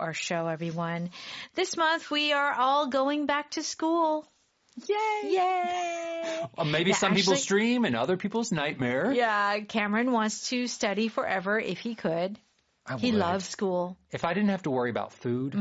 our show, everyone. This month, we are all going back to school. Yay! Yay! Maybe some people's dream and other people's nightmare. Yeah, Cameron wants to study forever if he could. He loves school. If I didn't have to worry about food,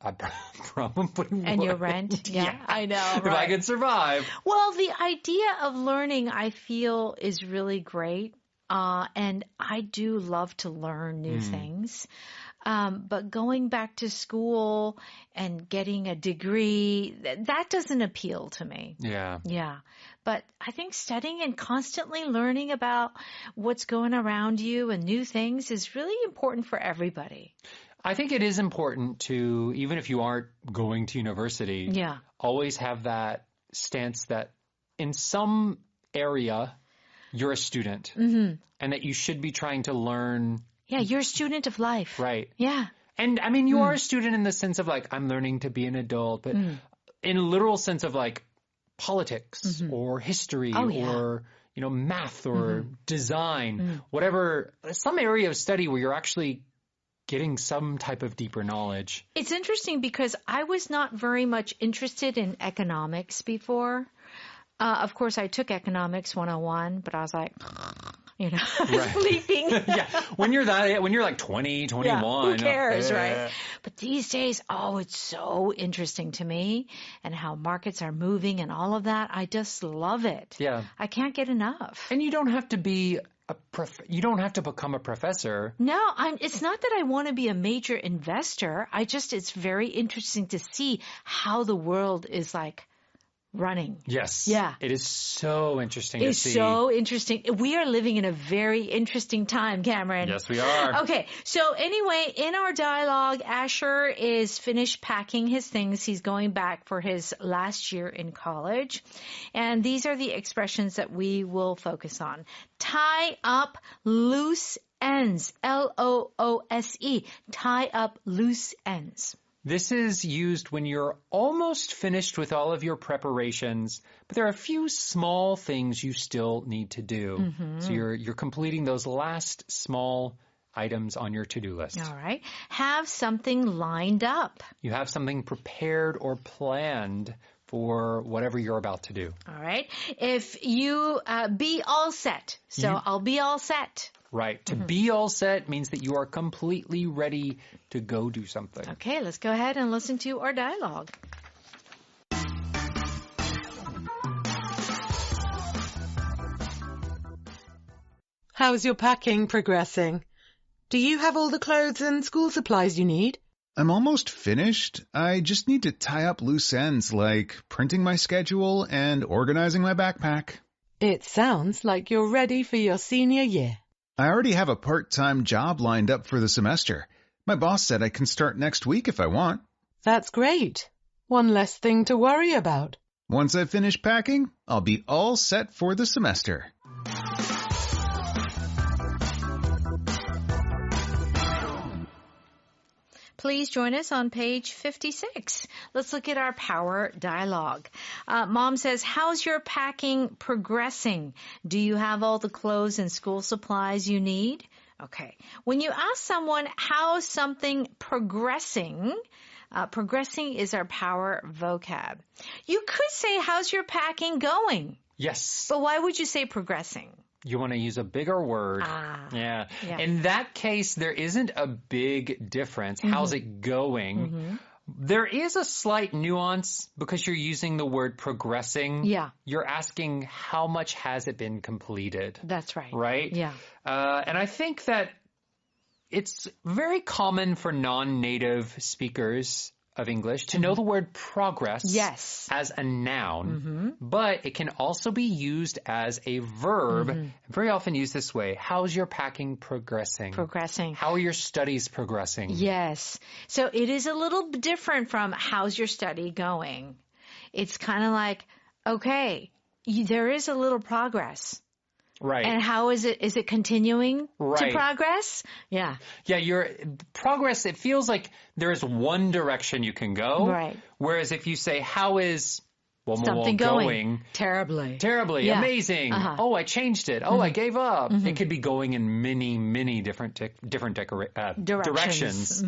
I probably would. And your rent? Yeah, I know. Right. If I could survive. Well, the idea of learning, I feel, is really great. And I do love to learn new things. But going back to school and getting a degree, that doesn't appeal to me. Yeah. Yeah. But I think studying and constantly learning about what's going around you and new things is really important for everybody. I think it is important to, even if you aren't going to university, always have that stance that in some area you're a student and that you should be trying to learn. Yeah, you're a student of life. Right. Yeah. And I mean, you are a student in the sense of like, I'm learning to be an adult, but in a literal sense of like politics or history or, you know, math or design, whatever, some area of study where you're actually getting some type of deeper knowledge. It's interesting because I was not very much interested in economics before. Of course, I took Economics 101, but I was like, you know, sleeping. Yeah. When you're like 20, 21. Yeah, who cares, right? But these days, it's so interesting to me and how markets are moving and all of that. I just love it. Yeah. I can't get enough. And you don't have to be you don't have to become a professor. No, it's not that I want to be a major investor. It's very interesting to see how the world is like running. Yes. Yeah. It is so interesting to see. It's so interesting. We are living in a very interesting time, Cameron. Yes, we are. Okay. So anyway, in our dialogue, Asher is finished packing his things. He's going back for his last year in college. And these are the expressions that we will focus on. Tie up loose ends. Loose. Tie up loose ends. This is used when you're almost finished with all of your preparations, but there are a few small things you still need to do. So you're completing those last small items on your to-do list. All right. Have something lined up. You have something prepared or planned for whatever you're about to do. All right. If you be all set. So I'll be all set. Right. To be all set means that you are completely ready to go do something. Okay, let's go ahead and listen to our dialogue. How's your packing progressing? Do you have all the clothes and school supplies you need? I'm almost finished. I just need to tie up loose ends like printing my schedule and organizing my backpack. It sounds like you're ready for your senior year. I already have a part-time job lined up for the semester. My boss said I can start next week if I want. That's great. One less thing to worry about. Once I finish packing, I'll be all set for the semester. Please join us on page 56. Let's look at our power dialogue. Mom says, how's your packing progressing? Do you have all the clothes and school supplies you need? Okay. When you ask someone, how's something progressing? Progressing is our power vocab. You could say, how's your packing going? Yes. But why would you say progressing? You want to use a bigger word. Yeah. In that case, there isn't a big difference. How's it going? There is a slight nuance because you're using the word progressing. Yeah. You're asking how much has it been completed. That's right. Right? Yeah. And I think that it's very common for non-native speakers of English to know the word progress as a noun, but it can also be used as a verb. Very often used this way. How's your packing progressing? Progressing. How are your studies progressing? Yes. So it is a little different from how's your study going? It's kind of like, okay, there is a little progress. Right. And how is it? Is it continuing to progress? Yeah. Yeah, your progress, it feels like there is one direction you can go. Right. Whereas if you say, how is Something going. Terribly. Yeah. Amazing. Oh, I changed it. Oh, I gave up. It could be going in many, many different directions.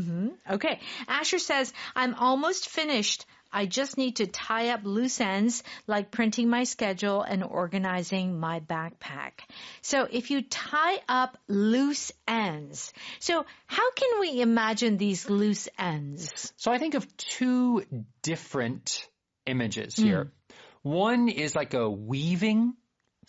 Okay. Asher says, I'm almost finished. I just need to tie up loose ends like printing my schedule and organizing my backpack. So if you tie up loose ends, so how can we imagine these loose ends? So I think of two different images here. One is like a weaving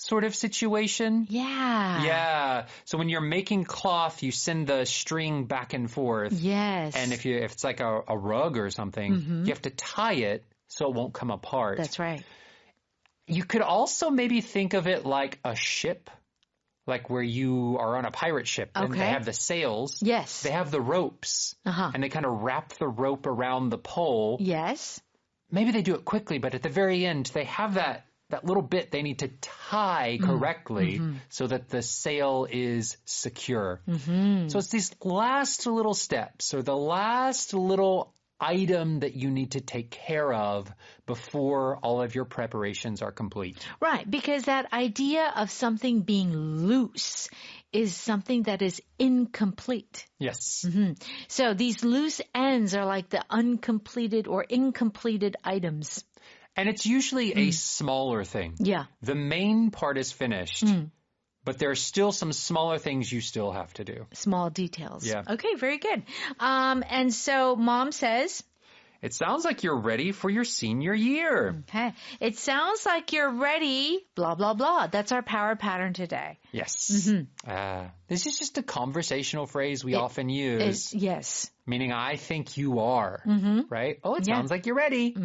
sort of situation. Yeah. So when you're making cloth, you send the string back and forth. Yes. And if it's like a rug or something, you have to tie it so it won't come apart. That's right. You could also maybe think of it like a ship, like where you are on a pirate ship and they have the sails. Yes. They have the ropes and they kind of wrap the rope around the pole. Yes. Maybe they do it quickly, but at the very end, they have that little bit they need to tie correctly so that the sail is secure. So it's these last little steps or the last little item that you need to take care of before all of your preparations are complete. Right, because that idea of something being loose is something that is incomplete. Yes. So these loose ends are like the uncompleted or incompleted items. And it's usually a smaller thing. Yeah. The main part is finished, but there are still some smaller things you still have to do. Small details. Yeah. Okay, very good. And so Mom says, it sounds like you're ready for your senior year. Okay. It sounds like you're ready, blah, blah, blah. That's our power pattern today. Yes. This is just a conversational phrase we often use. Yes. Meaning, I think you are, right? Oh, it sounds like you're ready.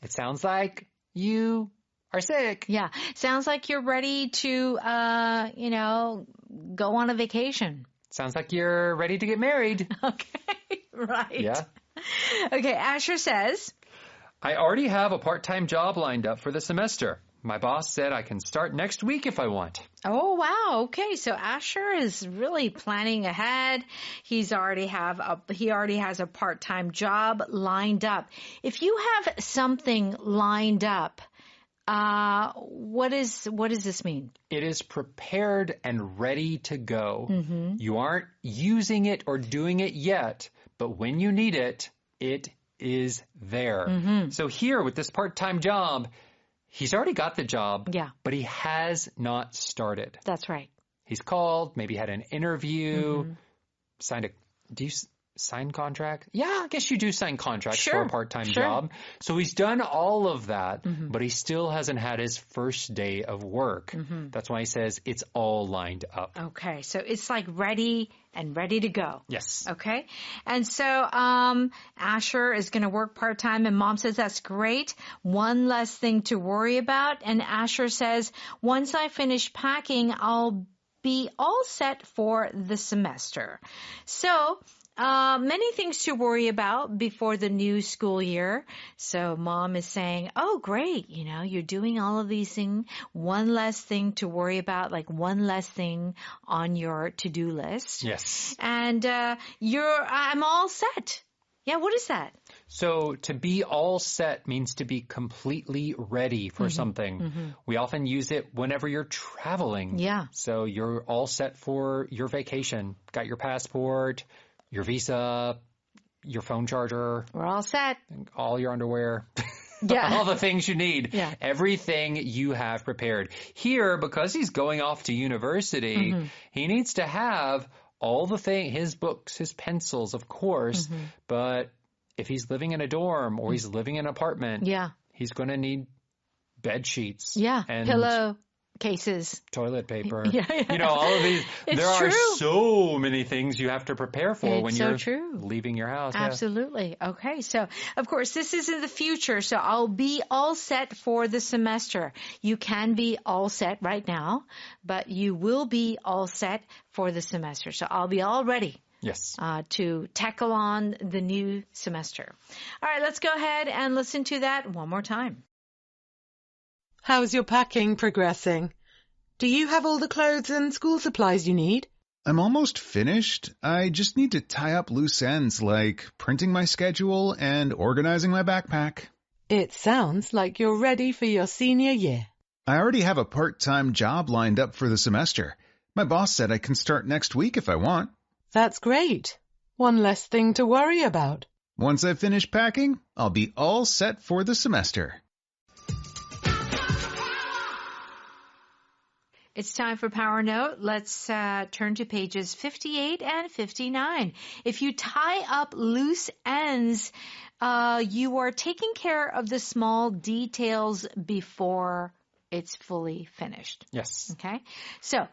It sounds like you are sick. Yeah. Sounds like you're ready to, go on a vacation. Sounds like you're ready to get married. Okay. Right. Yeah. Okay. Asher says, I already have a part-time job lined up for the semester. My boss said I can start next week if I want. Oh, wow. Okay. So Asher is really planning ahead. He already has a part-time job lined up. If you have something lined up, what does this mean? It is prepared and ready to go. You aren't using it or doing it yet, but when you need it, it is there. So here with this part-time job, he's already got the job, but he has not started. That's right. He's called, maybe had an interview, do you sign contract? Yeah, I guess you do sign contracts for a part-time job. So he's done all of that, but he still hasn't had his first day of work. That's why he says it's all lined up. Okay, so it's like ready to go. Yes. Okay. And so Asher is going to work part-time and Mom says that's great. One less thing to worry about. And Asher says, once I finish packing, I'll be all set for the semester. So many things to worry about before the new school year. So Mom is saying, oh, great. You're doing all of these things. One less thing to worry about, like one less thing on your to-do list. Yes. And I'm all set. Yeah, what is that? So to be all set means to be completely ready for something. We often use it whenever you're traveling. Yeah. So you're all set for your vacation. Got your passport, your visa, your phone charger. We're all set. All your underwear. Yeah. All the things you need. Yeah. Everything you have prepared. Here, because he's going off to university, he needs to have all the things, his books, his pencils, of course. But if he's living in a dorm or he's living in an apartment, he's going to need bed sheets. Yeah. And pillow cases. Toilet paper. Yeah. All of these. It's there true. are so many things you have to prepare for It's when so you're true. leaving your house. Absolutely. Yeah. Okay. So, of course, this is in the future. So I'll be all set for the semester. You can be all set right now, but you will be all set for the semester. So I'll be all ready. Yes. To tackle on the new semester. All right. Let's go ahead and listen to that one more time. How's your packing progressing? Do you have all the clothes and school supplies you need? I'm almost finished. I just need to tie up loose ends like printing my schedule and organizing my backpack. It sounds like you're ready for your senior year. I already have a part-time job lined up for the semester. My boss said I can start next week if I want. That's great. One less thing to worry about. Once I finish packing, I'll be all set for the semester. It's time for Power Note. Let's turn to pages 58 and 59. If you tie up loose ends, you are taking care of the small details before it's fully finished. Yes. Okay. So,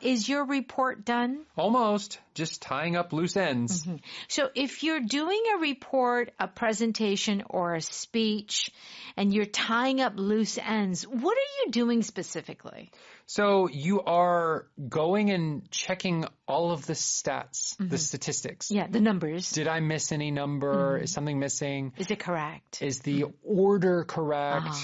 is your report done? Almost. Just tying up loose ends. Mm-hmm. So if you're doing a report, a presentation, or a speech, and you're tying up loose ends, what are you doing specifically? So you are going and checking all of the stats, the statistics. Yeah, the numbers. Did I miss any number? Is something missing? Is it correct? Is the order correct?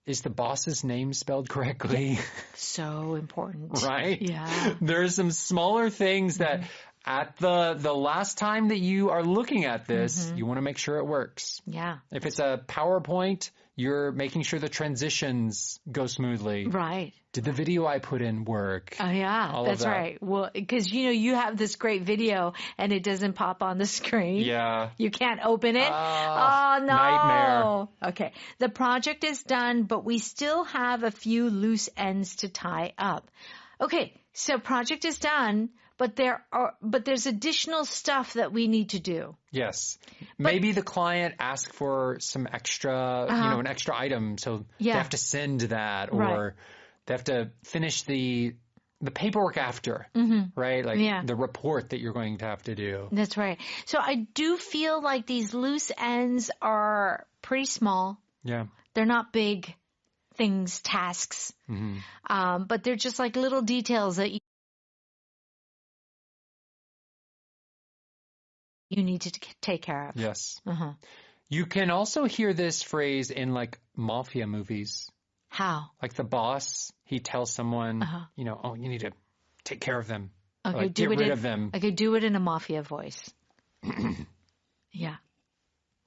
Is the boss's name spelled correctly? So important. Right? Yeah. There's some smaller things that at the last time that you are looking at this, you want to make sure it works. Yeah. If it's a PowerPoint, you're making sure the transitions go smoothly. Right. Did the video I put in work? Oh, yeah, that's right. Well, because, you have this great video and it doesn't pop on the screen. Yeah. You can't open it. Oh, no. Nightmare. Okay. The project is done, but we still have a few loose ends to tie up. Okay. So project is done, but there's additional stuff that we need to do. Yes. Maybe the client asks for some extra, an extra item. So they have to send that or they have to finish the paperwork after, right? Like the report that you're going to have to do. That's right. So I do feel like these loose ends are pretty small. Yeah. They're not big things, tasks. But they're just like little details that you need to take care of. Yes. You can also hear this phrase in like mafia movies. How? Like the boss, he tells someone, you need to take care of them. Okay, like, get rid of them. Okay, do it in a mafia voice. Yeah.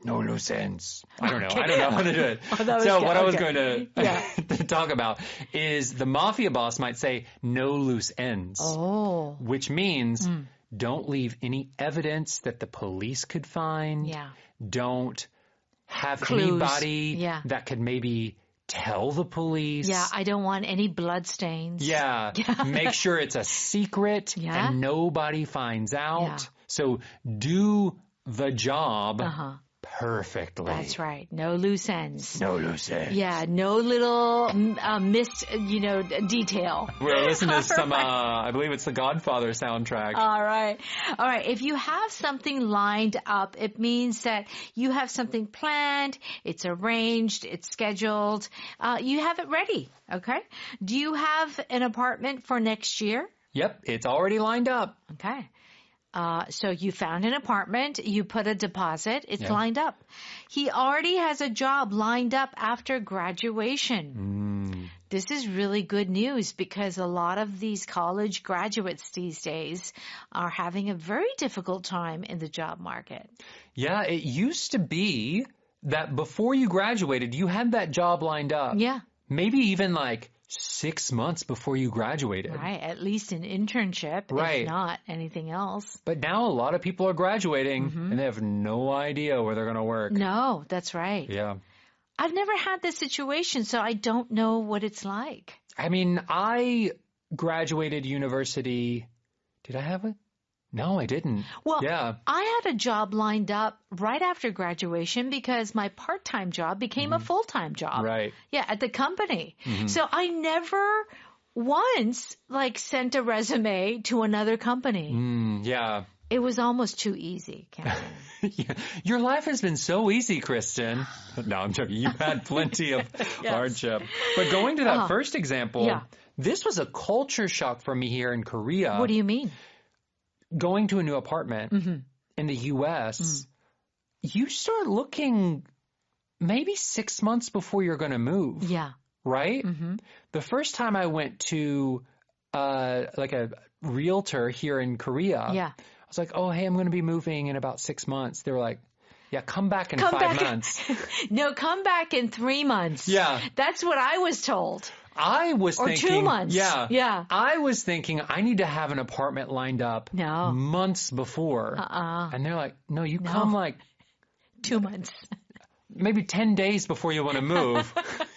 No loose ends. I don't know. I don't know how to do it. I was going to talk about is the mafia boss might say no loose ends. Oh. Which means don't leave any evidence that the police could find. Yeah. Don't have Clues. anybody that could maybe tell the police. Yeah, I don't want any blood stains. Yeah. Make sure it's a secret and nobody finds out. Yeah. So do the job perfectly. That's right. No loose ends. No loose ends. Yeah, no little missed, detail. We're listening to some, I believe it's the Godfather soundtrack. All right. If you have something lined up, it means that you have something planned, it's arranged, it's scheduled, you have it ready. Okay. Do you have an apartment for next year? Yep. It's already lined up. Okay. So you found an apartment, you put a deposit, it's lined up. He already has a job lined up after graduation. This is really good news because a lot of these college graduates these days are having a very difficult time in the job market. Yeah, it used to be that before you graduated, you had that job lined up. Yeah. Maybe even like 6 months before you graduated. Right, at least an internship, if not anything else. But now a lot of people are graduating and they have no idea where they're going to work. No, that's right. Yeah. I've never had this situation, so I don't know what it's like. I mean, I graduated university. Did I have it? No, I didn't. Well, I had a job lined up right after graduation because my part-time job became a full-time job. Right. Yeah, at the company. So I never once sent a resume to another company. Yeah. It was almost too easy, Captain. Your life has been so easy, Kristen. No, I'm joking. You've had plenty of hardship. But going to that first example, this was a culture shock for me here in Korea. What do you mean? Going to a new apartment in the U.S., you start looking maybe 6 months before you're going to move. Yeah. Right? The first time I went to a realtor here in Korea, I was like, oh, hey, I'm going to be moving in about 6 months. They were like, Yeah, come back in 5 months. No, come back in 3 months. Yeah. That's what I was told. I was thinking... 2 months. Yeah. I was thinking I need to have an apartment lined up No. months before. And they're like, no, you come like... 2 months. Maybe 10 days before you want to move,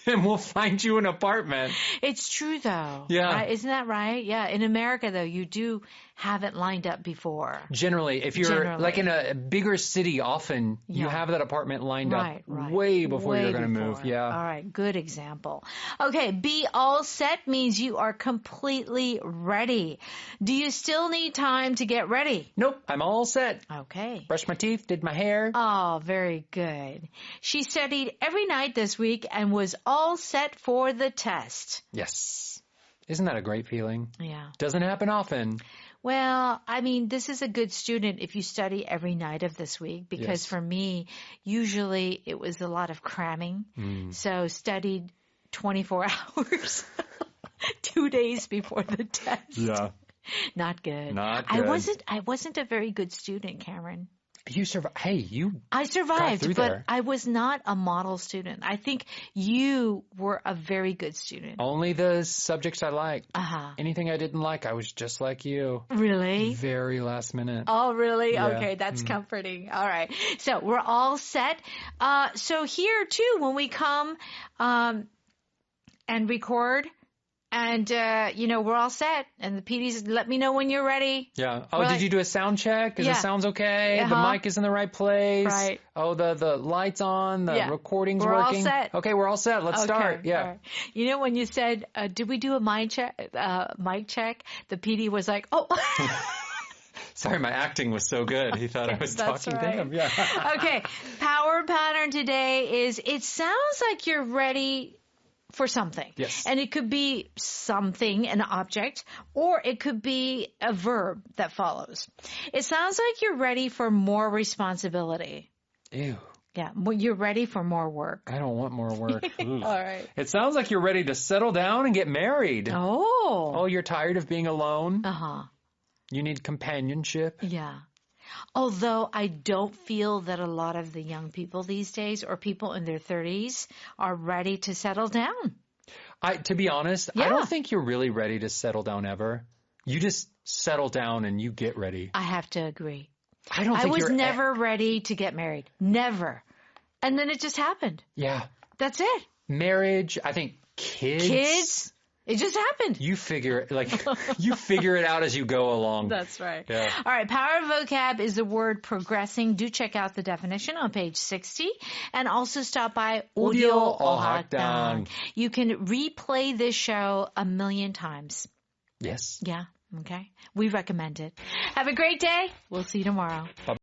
and we'll find you an apartment. It's true, though. Yeah. Right? Isn't that right? Yeah. In America, though, you do have it lined up before. Generally, if you're like in a bigger city, often you have that apartment lined up way before you're going to move. Yeah. All right. Good example. Okay. Be all set means you are completely ready. Do you still need time to get ready? Nope. I'm all set. Okay. Brushed my teeth, did my hair. Oh, very good. She studied every night this week and was all set for the test. Yes. Isn't that a great feeling? Yeah. Doesn't happen often. Well, I mean, this is a good student if you study every night of this week, because for me, usually it was a lot of cramming. So studied 24 hours, 2 days before the test. Yeah. Not good. Not good. I wasn't a very good student, Cameron. You survived. Hey, I survived, but there. I was not a model student. I think you were a very good student. Only the subjects I liked. Uh-huh. Anything I didn't like, I was just like you. Really? Very last minute. Oh, really? Yeah. Okay, that's comforting. All right. So we're all set. So here, too, when we come and record, and, we're all set. And the PDs, let me know when you're ready. Yeah. Oh, did you do a sound check? Is the sounds okay? The mic is in the right place? Right. Oh, the light's on? The recording's we're working? All set. Okay, we're all set. Let's start. Yeah. Right. You know, when you said, did we do a mic check? The PD was like, oh. Sorry, my acting was so good. He thought I was talking to him. Yeah. Okay. Power pattern today is, it sounds like you're ready for something. Yes. And it could be something, an object, or it could be a verb that follows. It sounds like you're ready for more responsibility. Ew. Yeah, you're ready for more work. I don't want more work. All right. It sounds like you're ready to settle down and get married. Oh. Oh, you're tired of being alone? Uh-huh. You need companionship? Yeah. Although I don't feel that a lot of the young people these days, or people in their 30s, are ready to settle down. To be honest, I don't think you're really ready to settle down ever. You just settle down and you get ready. I have to agree. I was never ready to get married. Never. And then it just happened. Yeah. That's it. Marriage, I think kids. It just happened. You figure it out as you go along. That's right. Yeah. All right. Power vocab is the word progressing. Do check out the definition on page 60, and also stop by Audio Ohakdang. You can replay this show 1,000,000 times. Yes. Yeah. Okay. We recommend it. Have a great day. We'll see you tomorrow. Bye-bye.